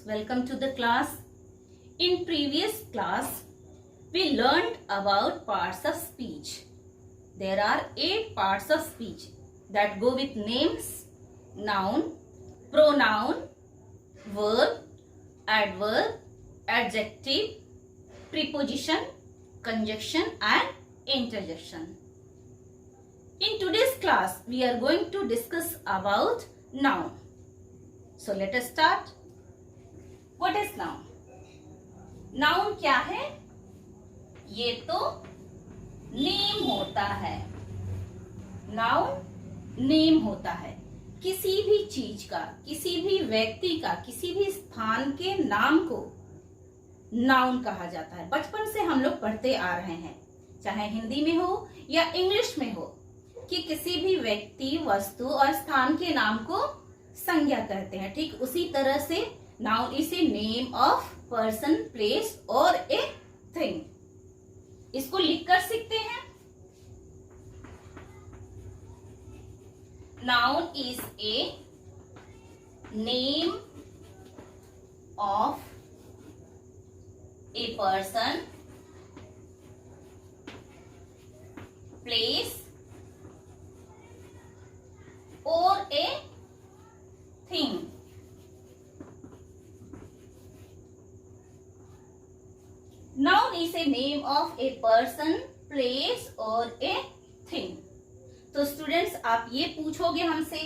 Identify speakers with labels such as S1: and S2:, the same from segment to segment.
S1: welcome to the class. In previous class, we learned about parts of speech. There are 8 parts of speech that go with names, noun, pronoun, verb, adverb, adjective, preposition, conjunction and interjection. In today's class, we are going to discuss about noun. So let us start. What is noun? Noun क्या है? ये तो name होता है. Noun name होता है. किसी भी चीज का, किसी भी व्यक्ति का, किसी भी स्थान के नाम को नाउन कहा जाता है. बचपन से हम लोग पढ़ते आ रहे हैं, चाहे हिंदी में हो या इंग्लिश में हो, कि किसी भी व्यक्ति, वस्तु और स्थान के नाम को संज्ञा कहते हैं. ठीक उसी तरह से noun is a name of person, place और ए थिंग. इसको लिख कर सीखते हैं. Noun is a name of A person, place or a thing. Noun is a name of a person, place or a thing. तो students, आप ये पूछोगे हमसे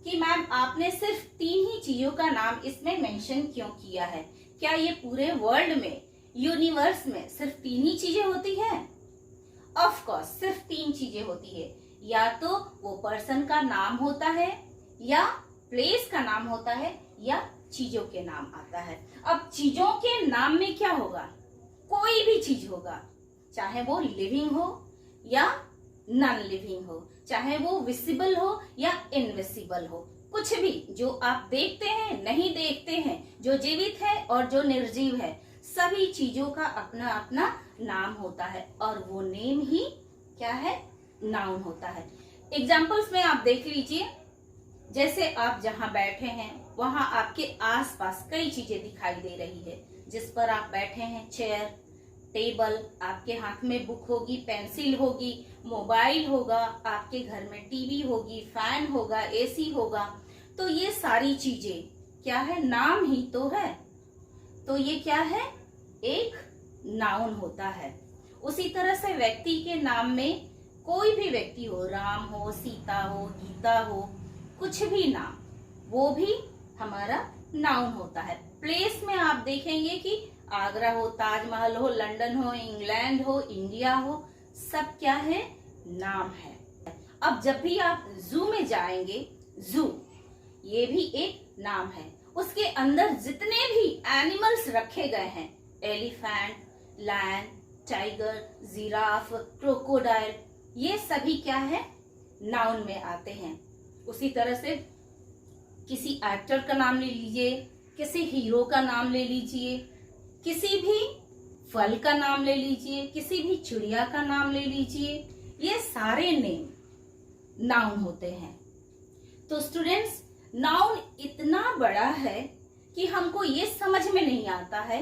S1: कि मैम आपने सिर्फ 3 ही चीजों का नाम इसमें मेंशन क्यों किया है? क्या ये पूरे वर्ल्ड में, यूनिवर्स में सिर्फ 3 ही चीजें होती हैं? ऑफ कोर्स सिर्फ 3 चीजें होती है. या तो वो पर्सन का नाम होता है, या प्लेस का नाम होता है, या चीजों के नाम आता है. अब चीजों के नाम में क्या होगा? कोई भी चीज होगा, चाहे वो लिविंग हो या नॉन लिविंग हो, चाहे वो विजिबल हो या इनविजिबल हो. कुछ भी जो आप देखते हैं, नहीं देखते हैं, जो जीवित है और जो निर्जीव है, सभी चीजों का अपना अपना नाम होता है और वो नेम ही क्या है? नाउन होता है. एग्जाम्पल्स में आप देख लीजिए. जैसे आप जहां बैठे हैं वहां आपके आसपास कई चीजें दिखाई दे रही है. जिस पर आप बैठे हैं, चेयर, टेबल, आपके हाथ में बुक होगी, पेंसिल होगी, मोबाइल होगा, आपके घर में टीवी होगी, फैन होगा, एसी होगा. तो ये सारी चीजें क्या है? नाम ही तो है. तो ये क्या है? एक नाउन होता है. उसी तरह से व्यक्ति के नाम में कोई भी व्यक्ति हो, राम हो, सीता हो, गीता हो, कुछ भी नाम, वो भी हमारा नाउन होता है. प्लेस में आप देखेंगे कि आगरा हो, ताजमहल हो, लंदन हो, इंग्लैंड हो, इंडिया हो, सब क्या है? नाम है. अब जब भी आप जू में जाएंगे, जू ये भी एक नाम है. उसके अंदर जितने भी एनिमल्स रखे गए हैं, elephant, lion, tiger, giraffe, crocodile, ये सभी क्या है? नाउन में आते हैं. उसी तरह से किसी एक्टर का नाम ले लीजिए, किसी हीरो का नाम ले लीजिए, किसी भी फल का नाम ले लीजिए, किसी भी चिड़िया का नाम ले लीजिए, ये सारे नेम नाउन होते हैं. तो स्टूडेंट्स, नाउन इतना बड़ा है कि हमको ये समझ में नहीं आता है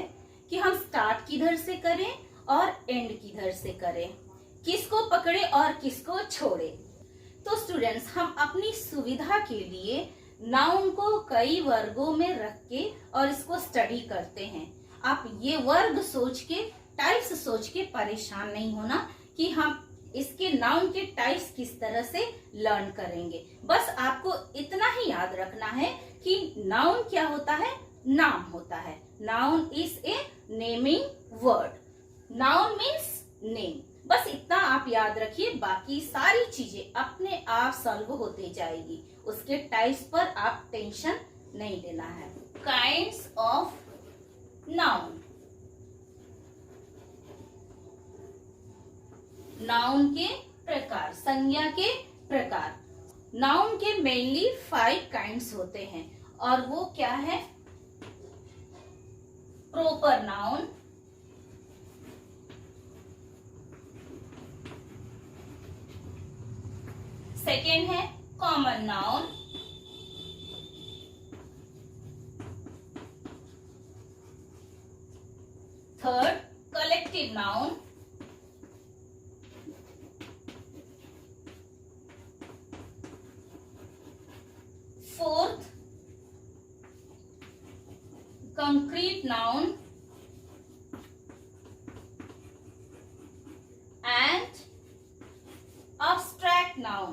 S1: कि हम स्टार्ट किधर से करें और एंड किधर से करें, किसको पकड़े और किसको छोड़े. तो स्टूडेंट्स, हम अपनी सुविधा के लिए नाउन को कई वर्गों में रख के और इसको स्टडी करते हैं. आप ये वर्ग सोच के, टाइप्स सोच के परेशान नहीं होना कि हम इसके नाउन के टाइप्स किस तरह से लर्न करेंगे. बस आपको इतना ही याद रखना है कि नाउन क्या होता है? नाम होता है. Noun is a naming word. Noun means name. बस इतना आप याद रखिए. बाकी सारी चीजें अपने आप सॉल्व होते जाएगी. उसके टाइप्स पर आप टेंशन नहीं लेना है. Kinds of noun. नाउन के प्रकार, संज्ञा के प्रकार. नाउन के मेनली 5 काइंड्स होते हैं और वो क्या है? प्रॉपर नाउन, सेकेंड है common noun, collective noun, fourth concrete noun, and abstract noun.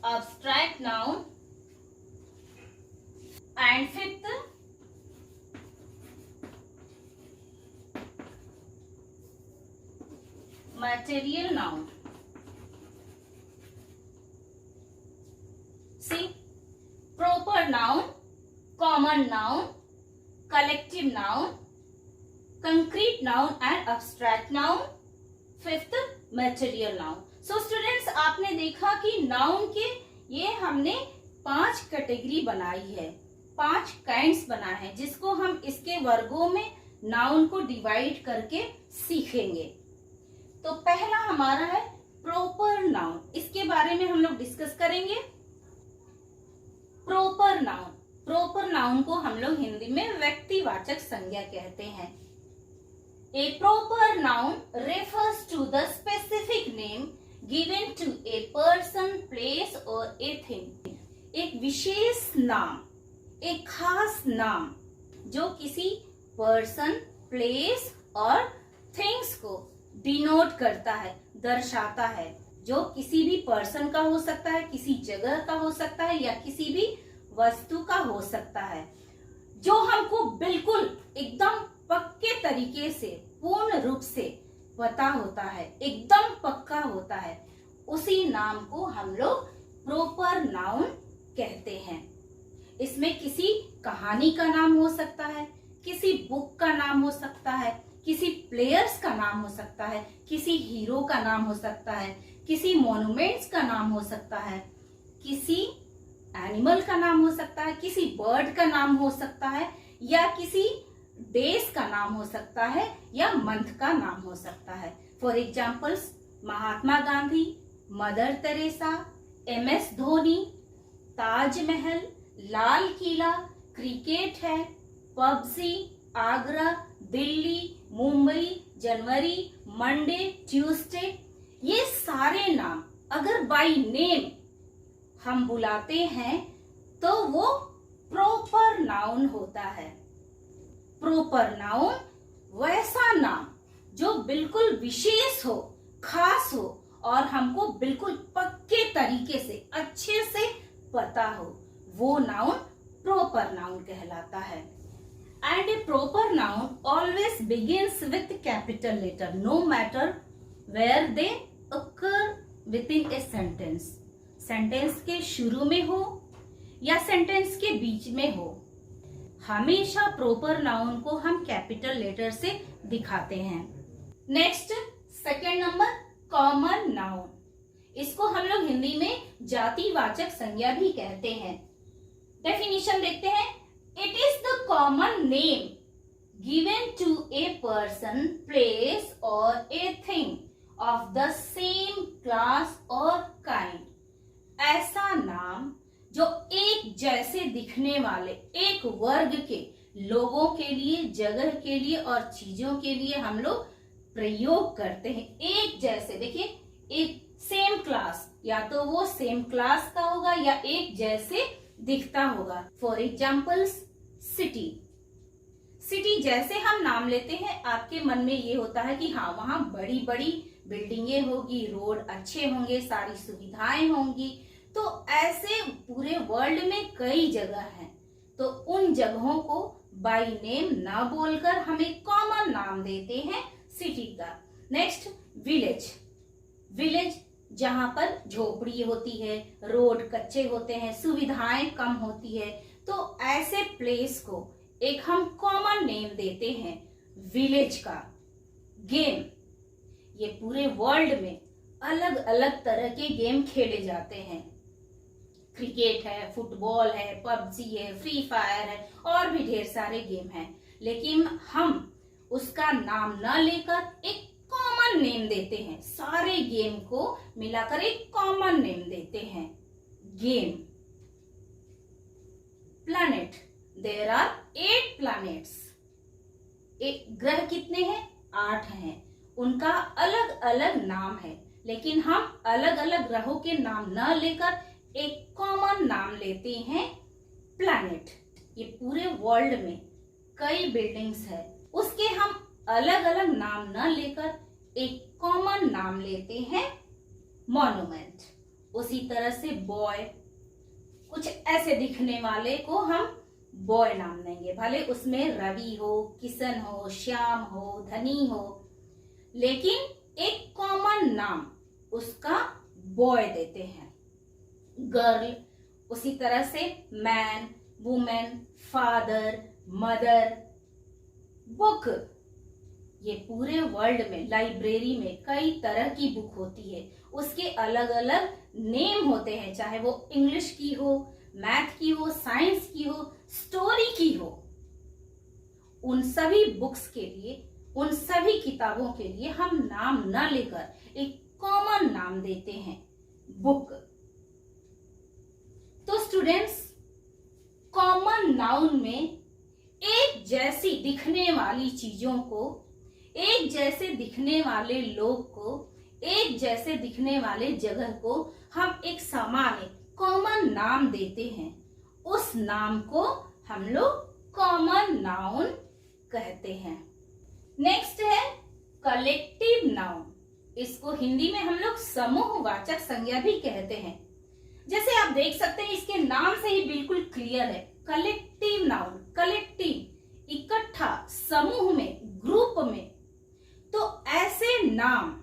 S1: Abstract noun, and fifth material noun. See, proper noun, common noun, collective noun, concrete noun and abstract noun, fifth material noun. So students, आपने देखा कि noun के ये हमने 5 category बनाई है, 5 kinds बनाए हैं, जिसको हम इसके वर्गों में नाउन को डिवाइड करके सीखेंगे। तो पहला हमारा है प्रॉपर नाउन, इसके बारे में हम लोग डिस्कस करेंगे। प्रॉपर नाउन, प्रॉपर नाउन को हम लोग हिंदी में व्यक्तिवाचक संज्ञा कहते हैं। A proper noun refers to the specific name given to a person, place और ए थिंग। एक विशेष नाम, एक खास नाम जो किसी पर्सन, प्लेस और थिंग्स को डिनोट करता है, दर्शाता है, जो किसी भी पर्सन का हो सकता है, किसी जगह का हो सकता है या किसी भी वस्तु का हो सकता है, जो हमको बिल्कुल एकदम पक्के तरीके से, पूर्ण रूप से पता होता है, एकदम पक्का होता है, उसी नाम को हम लोग प्रॉपर नाउन कहते हैं। इसमें किसी कहानी का नाम हो सकता है, किसी बुक का नाम हो सकता है, किसी प्लेयर्स का नाम हो सकता है, किसी हीरो का नाम हो सकता है, किसी मॉन्यूमेंट्स का नाम हो सकता है, किसी एनिमल का नाम हो सकता है, किसी बर्ड का नाम हो सकता है, या किसी देश का नाम हो सकता है, या मंथ का नाम हो सकता है। For examples, Mahatma Gandhi, mother Teresa, MS Dhoni, Taj Mahal, Lal Qila, cricket है, पबजी, आगरा, दिल्ली, मुंबई, जनवरी, मंडे, ट्यूसडे, ये सारे नाम अगर बाय नेम हम बुलाते हैं तो वो प्रॉपर नाउन होता है। प्रॉपर नाउन वैसा नाम जो बिल्कुल विशेष हो, खास हो और हमको बिल्कुल पक्के तरीके से, अच्छे से पता हो, वो नाउन प्रॉपर नाउन कहलाता है। And a proper noun always begins with capital letter, no matter where they occur within a sentence. Sentence के शुरू में हो या सेंटेंस के बीच में हो, हमेशा प्रॉपर नाउन को हम कैपिटल लेटर से दिखाते हैं। Next, second number, common noun. इसको हम लोग हिंदी में जातिवाचक संज्ञा भी कहते हैं। डेफिनेशन देखते हैं। It is the common name given to a person, place or a thing of the same class or kind. ऐसा नाम जो एक जैसे दिखने वाले एक वर्ग के लोगों के लिए, जगह के लिए और चीजों के लिए हम लोग प्रयोग करते हैं। एक जैसे, देखिए, एक सेम क्लास, या तो वो सेम क्लास का होगा या एक जैसे दिखता होगा। For examples, city. सिटी जैसे हम नाम लेते हैं, आपके मन में ये होता है कि हाँ, वहां बड़ी बड़ी बिल्डिंगें होगी, रोड अच्छे होंगे, सारी सुविधाएं होंगी। तो ऐसे पूरे वर्ल्ड में कई जगह हैं, तो उन जगहों को बाय नेम ना बोलकर हम एक कॉमन नाम देते हैं सिटी का। Next, village. विलेज जहां पर झोपड़ी होती है, रोड कच्चे होते हैं, सुविधाएं कम होती है, तो ऐसे प्लेस को एक हम कॉमन नेम देते हैं विलेज का। गेम, ये पूरे वर्ल्ड में अलग अलग तरह के गेम खेले जाते हैं। क्रिकेट है, फुटबॉल है, पबजी है, फ्री फायर है और भी ढेर सारे गेम हैं, लेकिन हम उसका नाम न लेकर एक कॉमन नेम देते हैं। सारे गेम को मिलाकर एक कॉमन नेम देते हैं, game. planet. There are 8 planets. एक ग्रह कितने हैं? 8 हैं. उनका अलग अलग नाम है, लेकिन हम अलग अलग ग्रहों के नाम न लेकर एक कॉमन नाम लेते हैं, प्लैनेट. ये पूरे वर्ल्ड में कई बिल्डिंग्स है, उसके हम अलग अलग नाम न लेकर एक कॉमन नाम लेते हैं, मॉन्यूमेंट. उसी तरह से बॉय, कुछ ऐसे दिखने वाले को हम बॉय नाम देंगे, भले उसमें रवि हो, किशन हो, श्याम हो, धनी हो, लेकिन एक कॉमन नाम उसका बॉय देते हैं. गर्ल, उसी तरह से man, women, father, mother. Book, ये पूरे वर्ल्ड में लाइब्रेरी में कई तरह की बुक होती है, उसके अलग अलग नेम होते हैं, चाहे वो इंग्लिश की हो, मैथ की हो, साइंस की हो, स्टोरी की हो. उन सभी बुक्स के लिए, उन सभी किताबों के लिए हम नाम न लेकर एक कॉमन नाम देते हैं, बुक. तो स्टूडेंट्स, कॉमन नाउन में एक जैसी दिखने वाली चीजों को, एक जैसे दिखने वाले लोग को, एक जैसे दिखने वाले जगह को हम एक सामान्य कॉमन नाम देते हैं. उस नाम को हम लोग कॉमन नाउन कहते हैं. नेक्स्ट है कलेक्टिव नाउन. इसको हिंदी में हम लोग समूहवाचक संज्ञा भी कहते हैं. जैसे आप देख सकते हैं, इसके नाम से ही बिल्कुल क्लियर है. कलेक्टिव नाउन, कलेक्टिव, इकट्ठा, समूह में, ग्रुप में. तो ऐसे नाम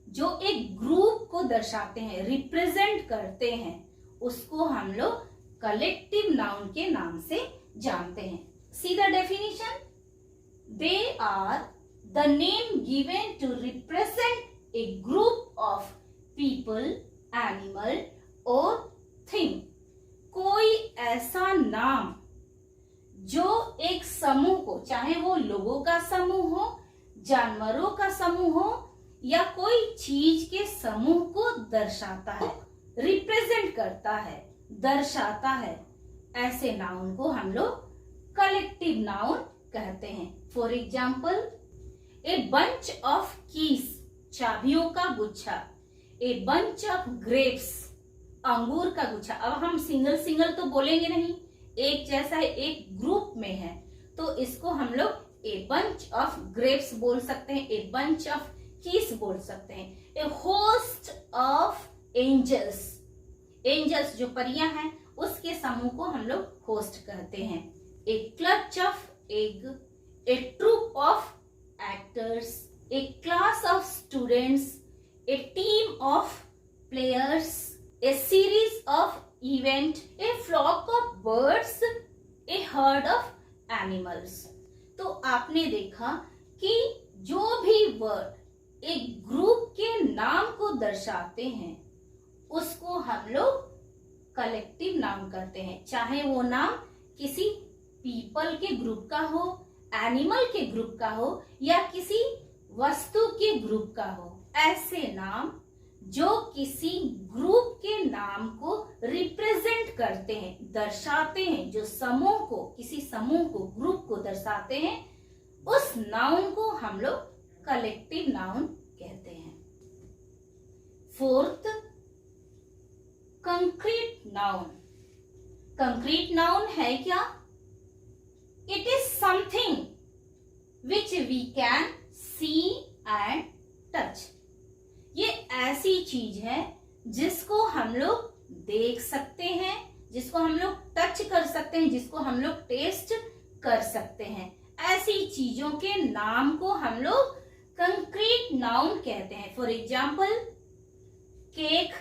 S1: जो एक ग्रुप को दर्शाते हैं, रिप्रेजेंट करते हैं, उसको हम लोग कलेक्टिव नाउन के नाम से जानते हैं. See the definition. They are the name given to represent a group of people, animal और थिंग. कोई ऐसा नाम जो एक समूह को, चाहे वो लोगों का समूह हो, जानवरों का समूह हो, या कोई चीज के समूह को दर्शाता है, रिप्रेजेंट करता है, दर्शाता है, ऐसे नाउन को हम लोग कलेक्टिव नाउन कहते हैं. For example, a bunch of keys, चाबियों का गुच्छा. ए बंच ऑफ ग्रेप्स, अंगूर का गुच्छा. अब हम सिंगल सिंगल तो बोलेंगे नहीं, एक जैसा है, एक ग्रुप में है, तो इसको हम लोग ए बंच ऑफ ग्रेप्स बोल सकते हैं, ए बंच ऑफ कीज बोल सकते हैं. ए होस्ट ऑफ एंजल्स, एंजल्स जो परियां हैं, उसके समूह को हम लोग होस्ट कहते हैं. A clutch of egg, a troupe of actors, a class of students, a team of players, a series of event, a flock of birds, a herd of animals. तो आपने देखा कि जो भी वर्ड एक ग्रुप के नाम को दर्शाते हैं, उसको हम लोग कलेक्टिव नाम करते हैं, चाहे वो नाम किसी पीपल के ग्रुप का हो, एनिमल के ग्रुप का हो, या किसी वस्तु के ग्रुप का हो. ऐसे नाम जो किसी ग्रुप के नाम को रिप्रेजेंट करते हैं, दर्शाते हैं, जो समूह को, किसी समूह को, ग्रुप को दर्शाते हैं, उस नाउन को हम लोग कलेक्टिव नाउन कहते हैं. Fourth, concrete noun. Concrete noun है क्या? It is something which we can see and touch. ये ऐसी चीज है जिसको हम लोग देख सकते हैं, जिसको हम लोग टच कर सकते हैं, जिसको हम लोग टेस्ट कर सकते हैं. ऐसी चीजों के नाम को हम लोग कंक्रीट नाउन कहते हैं. फॉर एग्जाम्पल, केक,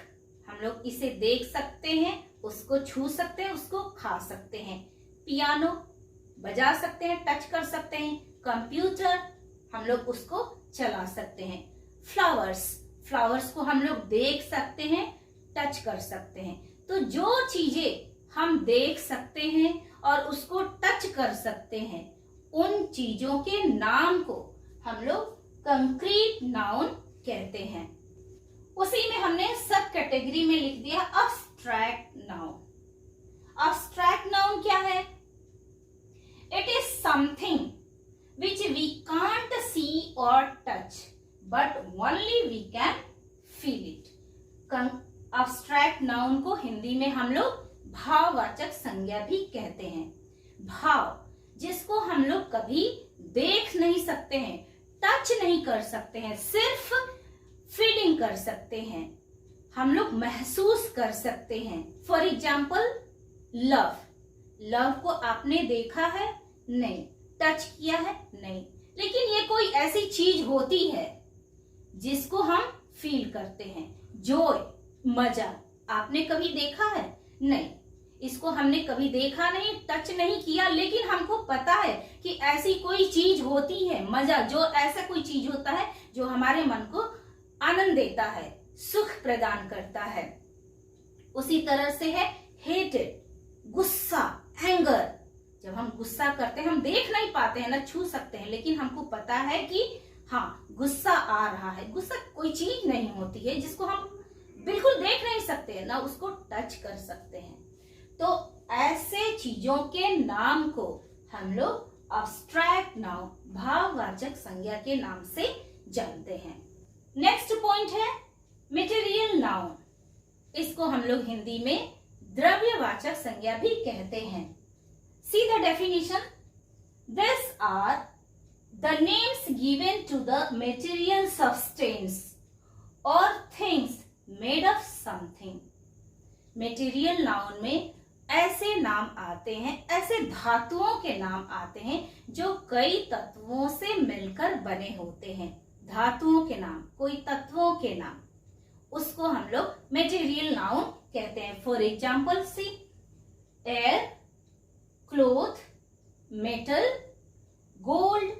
S1: हम लोग इसे देख सकते हैं, उसको छू सकते हैं, उसको खा सकते हैं. पियानो, बजा सकते हैं, टच कर सकते हैं. कंप्यूटर, हम लोग उसको चला सकते हैं. फ्लावर्स, फ्लावर्स को हम लोग देख सकते हैं, टच कर सकते हैं. तो जो चीजें हम देख सकते हैं और उसको टच कर सकते हैं, उन चीजों के नाम को हम लोग कंक्रीट नाउन कहते हैं. उसी में हमने सब कैटेगरी में लिख दिया अब्स्ट्रैक्ट नाउन. अब्स्ट्रैक्ट नाउन क्या है? It is something which we can't see और touch but only we can feel it. Abstract noun को हिंदी में हम लोग भाववाचक संज्ञा भी कहते हैं। भाव जिसको हम लोग कभी देख नहीं सकते हैं, टच नहीं कर सकते हैं, सिर्फ फीलिंग कर सकते हैं, हम लोग महसूस कर सकते हैं। For example love. लव को आपने देखा है? नहीं। टच किया है? नहीं। लेकिन ये कोई ऐसी चीज होती है जिसको हम फील करते हैं। जॉय, मजा, आपने कभी देखा है? नहीं। इसको हमने कभी देखा नहीं, टच नहीं किया, लेकिन हमको पता है कि ऐसी कोई चीज होती है, मजा, जो ऐसा कोई चीज होता है जो हमारे मन को आनंद देता है, सुख प्रदान करता है। उसी तरह से है हेटेड, गुस्सा, एंगर। जब हम गुस्सा करते हैं, हम देख नहीं पाते हैं, ना छू सकते हैं, लेकिन हमको पता है कि हाँ गुस्सा आ रहा है। गुस्सा कोई चीज नहीं होती है जिसको हम बिल्कुल देख नहीं सकते, ना उसको टच कर सकते हैं। तो ऐसे चीजों के नाम को हम लोग अब्स्ट्रैक्ट नाउन, भाववाचक संज्ञा के नाम से जानते हैं। नेक्स्ट पॉइंट है मटेरियल नाउन। इसको हम लोग हिंदी में द्रव्यवाचक संज्ञा भी कहते हैं। See the definition. This are the names given to the material substance और things made of something. Material noun में ऐसे नाम आते हैं, ऐसे धातुओं के नाम आते हैं जो कई तत्वों से मिलकर बने होते हैं। धातुओं के नाम, कोई तत्वों के नाम, उसको हम लोग मटेरियल नाउन कहते हैं। For example see air, cloth, metal, gold,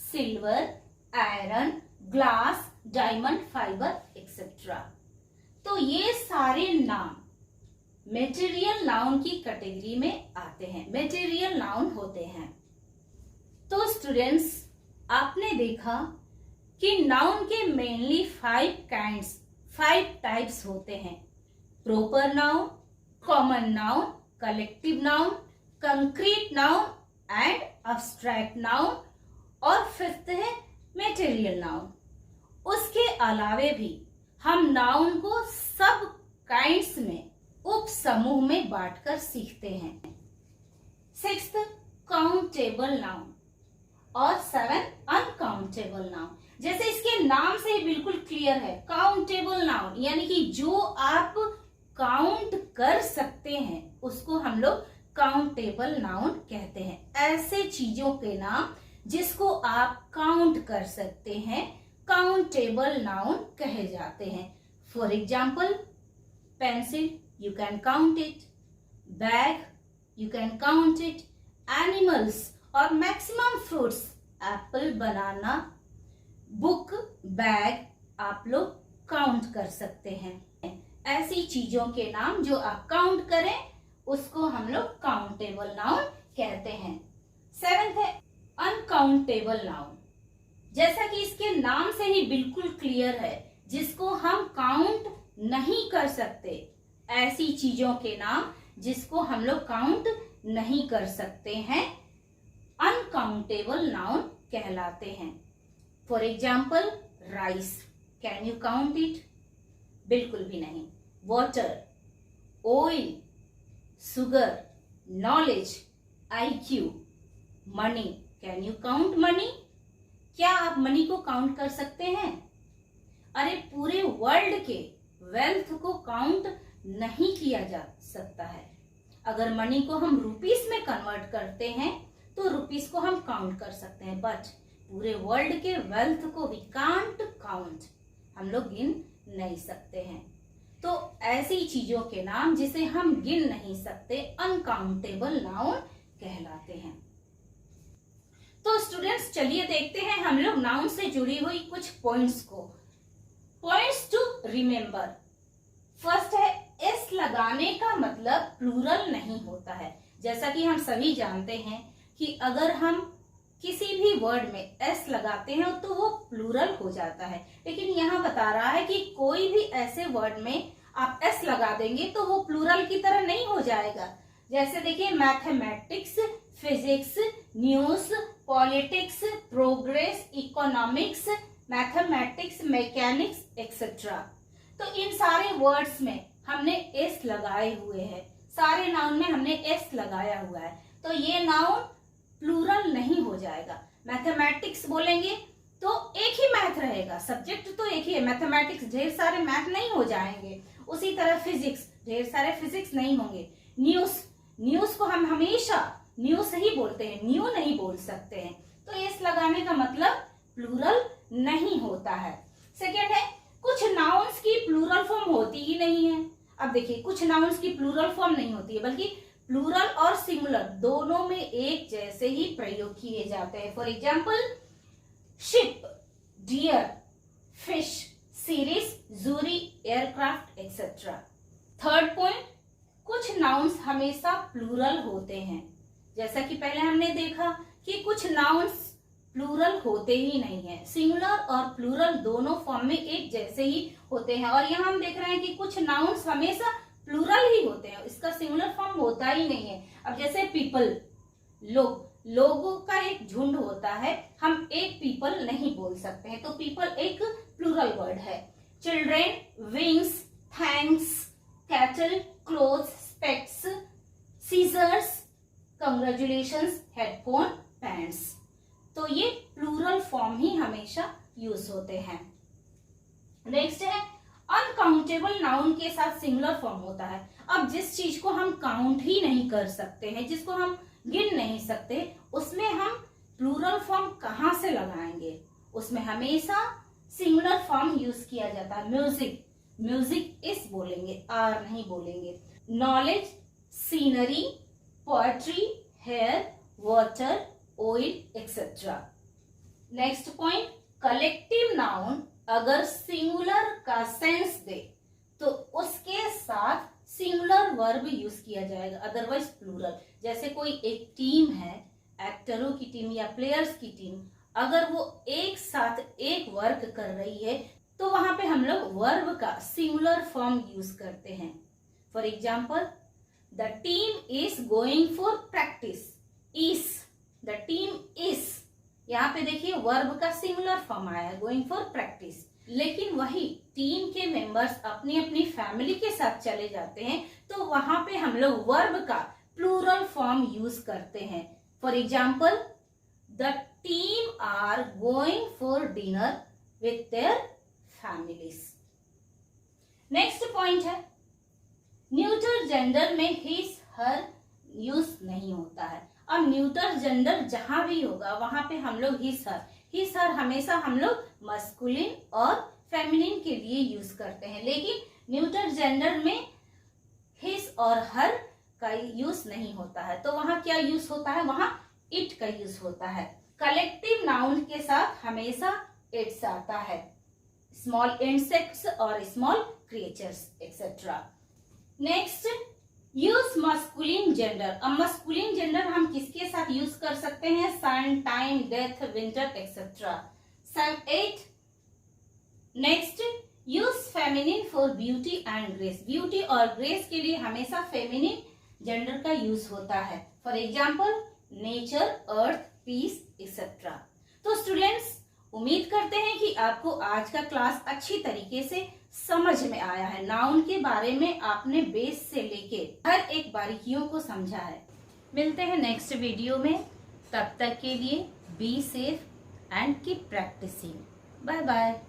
S1: silver, iron, glass, diamond, fibre etcetera. तो ये सारे नाम मटेरियल नाउन की कैटेगरी में आते हैं, मटेरियल नाउन होते हैं। तो स्टूडेंट्स, आपने देखा कि नाउन के मेनली 5 टाइप्स होते हैं। Proper noun, common noun, collective noun, concrete noun and abstract noun, और 5th है मटेरियल नाउन। उसके अलावे भी हम नाउन को सब काइंड्स में, उप समूह में बांटकर सीखते हैं। 6th काउंटेबल नाउन और 7 अनकाउंटेबल नाउन। जैसे इसके नाम से ही बिल्कुल क्लियर है, काउंटेबल नाउन यानी कि जो आप काउंट कर सकते हैं उसको हम लोग काउंटेबल नाउन कहते हैं। ऐसे चीजों के नाम जिसको आप काउंट कर सकते हैं काउंटेबल नाउन कहे जाते हैं। For example pencil, you can count it. Bag, you can count it. Animals or maximum fruits, apple, banana. Book, bag, आप लोग काउंट कर सकते हैं। ऐसी चीजों के नाम जो आप काउंट करें उसको हम लोग काउंटेबल नाउन कहते हैं। 7th है अनकाउंटेबल नाउन। जैसा कि इसके नाम से ही बिल्कुल क्लियर है, जिसको हम काउंट नहीं कर सकते, ऐसी चीजों के नाम जिसको हम लोग काउंट नहीं कर सकते हैं अनकाउंटेबल नाउन कहलाते हैं। For example rice, can you count it? बिल्कुल भी नहीं। Water, oil, sugar, knowledge, IQ, money, can you count money? क्या आप मनी को काउंट कर सकते हैं? अरे पूरे वर्ल्ड के वेल्थ को काउंट नहीं किया जा सकता है। अगर मनी को हम रुपीस में कन्वर्ट करते हैं तो रुपीस को हम काउंट कर सकते हैं, बट पूरे वर्ल्ड के वेल्थ को वी कांट काउंट, हम लोग गिन नहीं सकते हैं। तो ऐसी चीजों के नाम जिसे हम गिन नहीं सकते अनकाउंटेबल नाउन कहलाते हैं। तो स्टूडेंट्स, चलिए देखते हैं हम लोग नाउन से जुड़ी हुई कुछ पॉइंट्स को। Points to remember. फर्स्ट है एस लगाने का मतलब प्लूरल नहीं होता है। जैसा कि हम सभी जानते हैं कि अगर हम किसी भी वर्ड में एस लगाते हैं तो वो प्लूरल हो जाता है, लेकिन यहाँ बता रहा है कि कोई भी ऐसे वर्ड में आप एस लगा देंगे तो वो प्लूरल की तरह नहीं हो जाएगा। जैसे देखिए mathematics, physics, news, politics, progress, economics, mathematics, mechanics etcetera. तो इन सारे वर्ड्स में हमने एस लगाए हुए हैं, सारे नाउन में हमने एस लगाया हुआ है, तो ये नाउन प्लूरल नहीं हो जाएगा। मैथमेटिक्स बोलेंगे तो एक ही मैथ रहेगा, सब्जेक्ट तो एक ही है मैथमेटिक्स, ढेर सारे मैथ नहीं हो जाएंगे। उसी तरह फिजिक्स, ढेर सारे फिजिक्स नहीं होंगे। न्यूज, न्यूज को हम हमेशा न्यूज ही बोलते हैं, न्यू नहीं बोल सकते हैं, तो एस लगाने का मतलब प्लूरल नहीं होता है। सेकेंड है, कुछ नाउन्स की प्लूरल फॉर्म होती ही नहीं है। अब देखिए कुछ नाउन्स की प्लूरल फॉर्म नहीं होती है, बल्कि प्लूरल और सिंगुलर दोनों में एक जैसे ही प्रयोग किए जाते हैं। For example ship, deer, fish, series, jury, aircraft etcetera. Third point, कुछ नाउन्स हमेशा प्लूरल होते हैं, जैसा कि पहले हमने देखा कि कुछ नाउन्स प्लूरल होते ही नहीं है, सिंगुलर और प्लूरल दोनों फॉर्म में एक जैसे ही होते हैं। और यहाँ हम देख रहे हैं कि कुछ नाउन्स हमेशा प्लूरल ही होते हैं, इसका सिंगुलर फॉर्म होता ही नहीं है। अब जैसे पीपल, लोग, लोगों का एक झुंड होता है, हम एक पीपल नहीं बोल सकते हैं, तो पीपल एक प्लूरल वर्ड है। Children, wings, thanks, cattle, clothes, specs, scissors, congratulations, headphone, pants, तो ये प्लूरल फॉर्म ही हमेशा यूज होते हैं। नेक्स्ट है अनकाउंटेबल नाउन के साथ सिंगुलर फॉर्म होता है। अब जिस चीज को हम काउंट ही नहीं कर सकते हैं, जिसको हम गिन नहीं सकते, उसमें हम प्लूरल फॉर्म कहाँ से लगाएंगे? उसमें हमेशा सिंगुलर फॉर्म यूज किया जाता है। म्यूजिक, म्यूजिक इस बोलेंगे, आर नहीं बोलेंगे। Knowledge, scenery, poetry, hair, water, oil etcetera. Next point, collective noun अगर सिंगुलर का सेंस दे तो उसके साथ सिंगुलर वर्ब यूज किया जाएगा, अदरवाइज प्लूरल। जैसे कोई एक टीम है, एक्टरों की टीम या प्लेयर्स की टीम, अगर वो एक साथ एक वर्क कर रही है तो वहां पे हम लोग वर्ब का सिंगुलर फॉर्म यूज करते हैं। For example, the team is going for practice, is, the team is, यहाँ पे देखिए वर्ब का सिंगुलर फॉर्म आया है, गोइंग फॉर प्रैक्टिस। लेकिन वही टीम के मेंबर्स अपनी अपनी फैमिली के साथ चले जाते हैं तो वहां पे हम लोग वर्ब का प्लूरल फॉर्म यूज करते हैं। For example, the team are going for dinner with their families. Next point है, न्यूट्रल जेंडर में हिज हर यूज नहीं होता है। अब न्यूट्रल जेंडर जहां भी होगा वहां पे हम लोग हिज हर हमेशा हम लोग मस्कुलिन और फेमिनिन के लिए यूज करते हैं, लेकिन न्यूट्रल जेंडर में हिज और हर का यूज नहीं होता है। तो वहां क्या यूज होता है? वहां इट का यूज होता है। कलेक्टिव नाउन के साथ हमेशा इट्स आता है, स्मॉल इंसेक्ट्स और small creatures etcetera. Next, use masculine gender. अब मस्कुलिन जेंडर हम किसके साथ यूज कर सकते हैं? Sun, time, death, winter etcetera. 8, next, use feminine for beauty and grace. Beauty और ग्रेस के लिए हमेशा फेमिनिन जेंडर का यूज होता है। For example, nature, earth, peace etcetera. तो स्टूडेंट्स, उम्मीद करते हैं कि आपको आज का क्लास अच्छी तरीके से समझ में आया है। नाउन के बारे में आपने बेस से लेके हर एक बारीकियों को समझा है। मिलते हैं नेक्स्ट वीडियो में, तब तक के लिए be safe and keep practising. Bye bye.